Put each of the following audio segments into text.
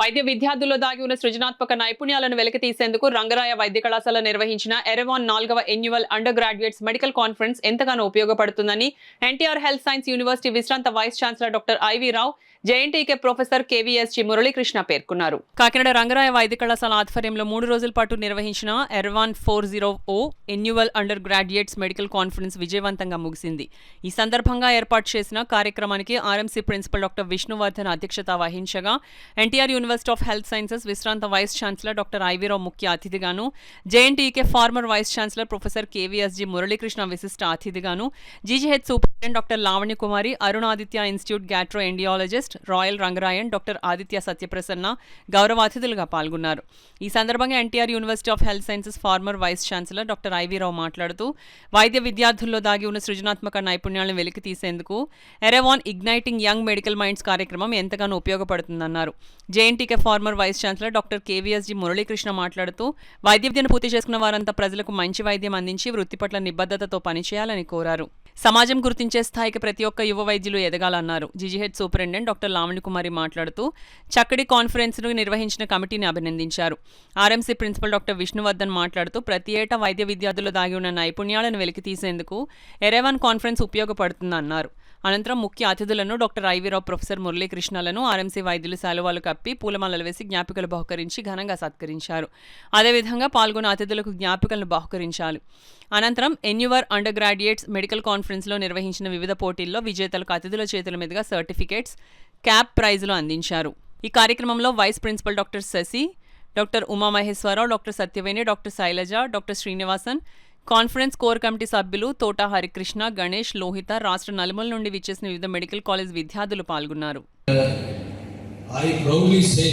వైద్య విద్యార్థుల్లో దాగి ఉన్న సృజనాత్మక నైపుణ్యాలను వెలికితీసేందుకు రంగరాయ వైద్య కళాశాల నిర్వహించిన ఎరెవాన్ 4వ annual under graduates medical conference ఎంతగానో ఉపయోగపడుతుందని ఎన్టీఆర్ హెల్త్ సైన్స్ యూనివర్సిటీ విశ్రాంత వైస్ ఛాన్సలర్ డాక్టర్ ఐవి రావు, జేఎన్టీకే ప్రొఫెసర్ కేవీఎస్జీ మురళీకృష్ణ పేర్కొన్నారు. కాకినాడ రంగరాయ వైద్య కళాశాల ఆధ్వర్యంలో 3 రోజుల పాటు నిర్వహించిన ఎరెవాన్ 40 annual under graduates medical conference విజయవంతంగా ముగిసింది. ఈ సందర్భంగా ఏర్పాటు చేసిన కార్యక్రమానికి ఆర్ఎంసీ ప్రిన్సిపల్ డాక్టర్ విష్ణువర్ధన్ అధ్యక్షత వహించగా, NTR university of health sciences విశ్రాంత vice chancellor doctor IV Rao ముఖ్య అతిథిగాను, JNTK former vice chancellor professor KVSG Muralikrishna విశిష్ట అతిథిగాను, GGH superintendent doctor Lavanya Kumari, Arunaditya institute gastroenterologist Royal Rangarayan, doctor Aditya Satyaprasanna గౌరవ అతిథులుగా పాల్గొన్నారు. ఈ సందర్భంగా NTR university of health sciences former vice chancellor doctor IV Rao మాట్లాడుతూ, వైద్య విద్యార్థుల్లో దాగి ఉన్న సృజనాత్మక నైపుణ్యాలను వెలికి తీసేందుకు ఎరెవాన్ ఇగ్నైటింగ్ యంగ్ మెడికల్ మైండ్స్ కార్యక్రమం ఎంతగానో ఉపయోగపడుతుందన్నారు. JNTK former vice chancellor doctor KVSG Muralikrishna మాట్లాడుతూ, వైద్య విద్యను పూర్తి చేసుకున్న వారంతా ప్రజలకు మంచి వైద్యం అందించి వృత్తి పట్ల నిబద్ధతతో పనిచేయాలని కోరారు. సమాజం గుర్తించే స్థాయికి ప్రతి ఒక్క యువ వైద్యులు ఎదగాలన్నారు. జీజీహెచ్ సూపరింటెండెంట్ డాక్టర్ లావణ్య కుమారి మాట్లాడుతూ, చక్కటి కాన్ఫరెన్స్ను నిర్వహించిన కమిటీని అభినందించారు. ఆర్ఎంసీ ప్రిన్సిపల్ డాక్టర్ విష్ణువర్ధన్ మాట్లాడుతూ, ప్రతి ఏటా వైద్య విద్యార్థుల్లో దాగి ఉన్న నైపుణ్యాలను వెలికి తీసేందుకు ఎరెవాన్ కాన్ఫరెన్స్ ఉపయోగపడుతుందన్నారు. అనంతరం ముఖ్య అతిథులను డాక్టర్ ఐవి రావు, ప్రొఫెసర్ మురళీకృష్ణలను ఆర్ఎంసీ వైద్యులు శాలువాలు కప్పి పూలమాలలు వేసి జ్ఞాపికలు బహుకరించి ఘనంగా సత్కరించారు. అదేవిధంగా పాల్గొన్న అతిథులకు జ్ఞాపికలను బహుకరించాలి. అనంతరం ఎన్యువర్ అండర్ గ్రాడ్యుయేట్స్ మెడికల్ కాన్ఫరెన్స్లో నిర్వహించిన వివిధ పోటీల్లో విజేతలకు అతిథుల చేతుల మీదుగా సర్టిఫికేట్స్, క్యాప్ ప్రైజులు అందించారు. ఈ కార్యక్రమంలో vice principal doctor Sashi, doctor Umamaheswararao, doctor Satyaveni, doctor Sailaja, doctor Srinivasan, conference core committee సభ్యులు తోట హరికృష్ణ, గణేష్, లోహిత, రాష్ట్ర నలుమూల నుండి విచ్చేసిన వివిధ మెడికల్ కాలేజ్ విద్యార్థులు పాల్గొన్నారు. I proudly say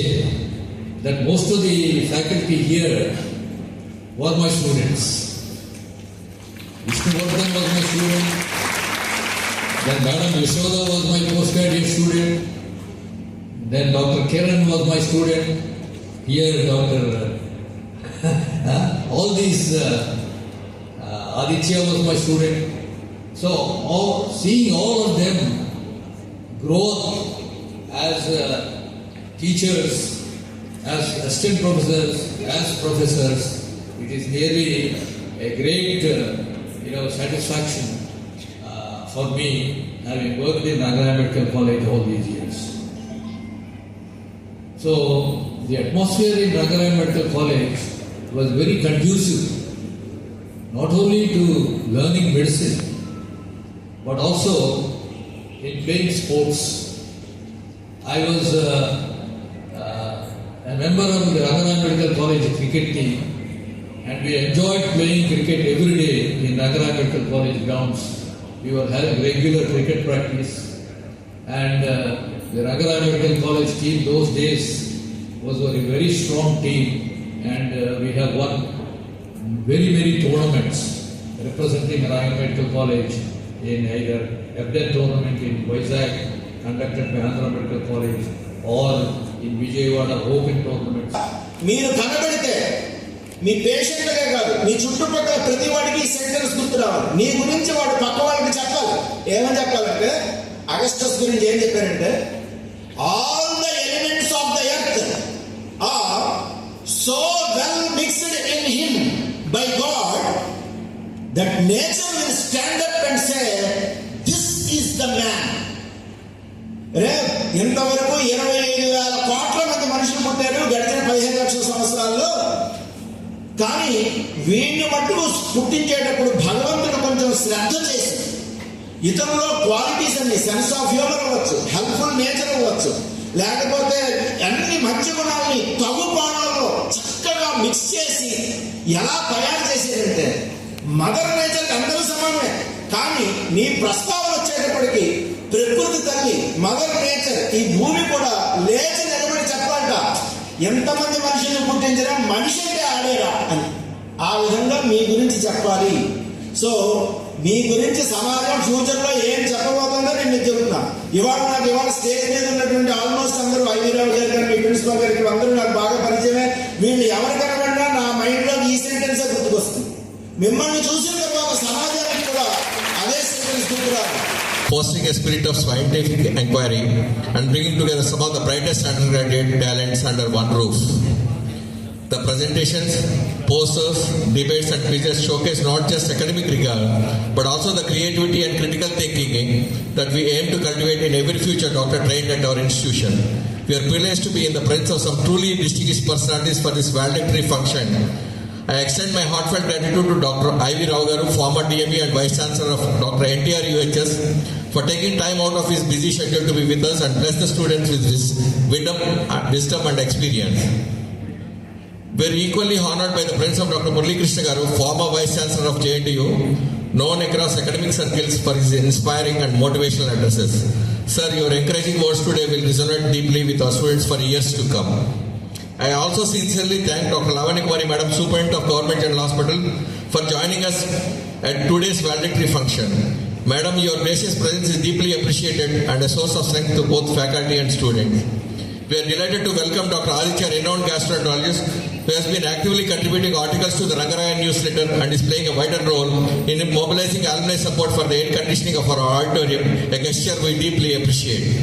that most of the faculty here were my students. Vishnuvardhan was my student. Then Madam Yashoda was my postgraduate student. Then Dr. Kiran was my student. Here Dr. all these Aditya was my student. So seeing all of them grow up as teachers, as assistant professors, as professors, it is really a great satisfaction for me, having worked in Nagaraya Medical College all these years. So the atmosphere in Nagaraya Medical College was very conducive, not only to learning medicine, but also in playing sports. I was a member of the Nagaraya Medical College cricket team, and we enjoyed playing cricket every day in Nagaraya Medical College grounds. We were having regular cricket practice, and the Nagaraya Medical College team those days was a very strong team, and we have won many tournaments representing Nagaraya Medical College in either FDN tournament in Vizag conducted by Andhra Medical College or in Vijayawada Open tournaments. మీరు కనబడితే మీ పేషెంట్లకే కాదు, మీ చుట్టుపక్కల ప్రతి వాడికి sentence గుర్తు రావాలి. నీ గురించి వాడు పక్క వాళ్ళకి చెప్పాలి. ఏమని చెప్పాలంటే, అగస్టస్ గురించి ఏం చెప్పారంటే, all the elements of the earth are so well mixed in him by God that nature will stand up and say this is the man. ఇంతవరకు 25,000 కోట్ల మంది మనుషులు పుట్టారు గడిచిన 15 లక్షల సంవత్సరాల్లో. కానీ వీడిని మట్టుకు పుట్టించేటప్పుడు భగవంతుడు కొంచెం శ్రద్ధ చేసి ఇతరులో క్వాలిటీస్ అన్ని, సెన్స్ ఆఫ్ హ్యూమర్ అవ్వచ్చు, హెల్ప్ఫుల్ నేచర్ అవ్వచ్చు, లేకపోతే అన్ని మంచి గుణాలని తగు కోణంలో చక్కగా మిక్స్ చేసి ఎలా తయారు చేసేదంటే, మదర్ నేచర్ అందరూ సమానమే. కానీ నీ ప్రస్తావన వచ్చేటప్పటికి ప్రకృతి తల్లి మదర్ నేచర్, ఈ భూమి కూడా లేచి నిలబడి చెప్పాలంట, ఎంతమంది మనుషులు పుట్టించినా మనిషి అంటే ఆడేరా అని. ఆ విధంగా మీ గురించి చెప్పాలి. సో మీ గురించి సమాజం ఫ్యూచర్ లో ఏం చెప్పబోతుందో నేను చెబుతున్నా. ఇవాళ స్టేజ్ మీద ఉన్నటువంటి ఆల్మోస్ట్ అందరూ ఐవీరావు గారు కానీ, మీ ప్రిన్సిపల్ గారికి అందరూ నాకు బాగా పరిచయమే. వీళ్ళు ఎవరు కనబడినా నా మైండ్ లో ఈ సెంటెన్స్ గుర్తుకొస్తుంది. మిమ్మల్ని చూసిన తర్వాత సమాజానికి కూడా అదే sentence గుర్తురాదు. For fostering a spirit of scientific inquiry and bringing together some of the brightest undergraduate talents under one roof. The presentations, posters, debates and quizzes showcase not just academic rigor, but also the creativity and critical thinking that we aim to cultivate in every future doctor trained at our institution. We are privileged to be in the presence of some truly distinguished personalities for this valedictory function. I extend my heartfelt gratitude to Dr. I.V. Rao Garu, former DME and Vice Chancellor of Dr. NTR UHS, for taking time out of his busy schedule to be with us and bless the students with his wisdom and experience. We are equally honored by the presence of Dr. Murali Krishna Garu, former Vice Chancellor of JNTU, known across academic circles for his inspiring and motivational addresses. Sir, your encouraging words today will resonate deeply with our students for years to come. I also sincerely thank Dr. Lavanya Kumari Madam, Superintendent of Government General Hospital, for joining us at today's valedictory function. Madam, your gracious presence is deeply appreciated and a source of strength to both faculty and students. We are delighted to welcome Dr. Aditya, renowned gastroenterologist, who has been actively contributing articles to the Rangaraya newsletter and is playing a vital role in mobilizing alumni support for the air conditioning of our auditorium, a gesture we deeply appreciate.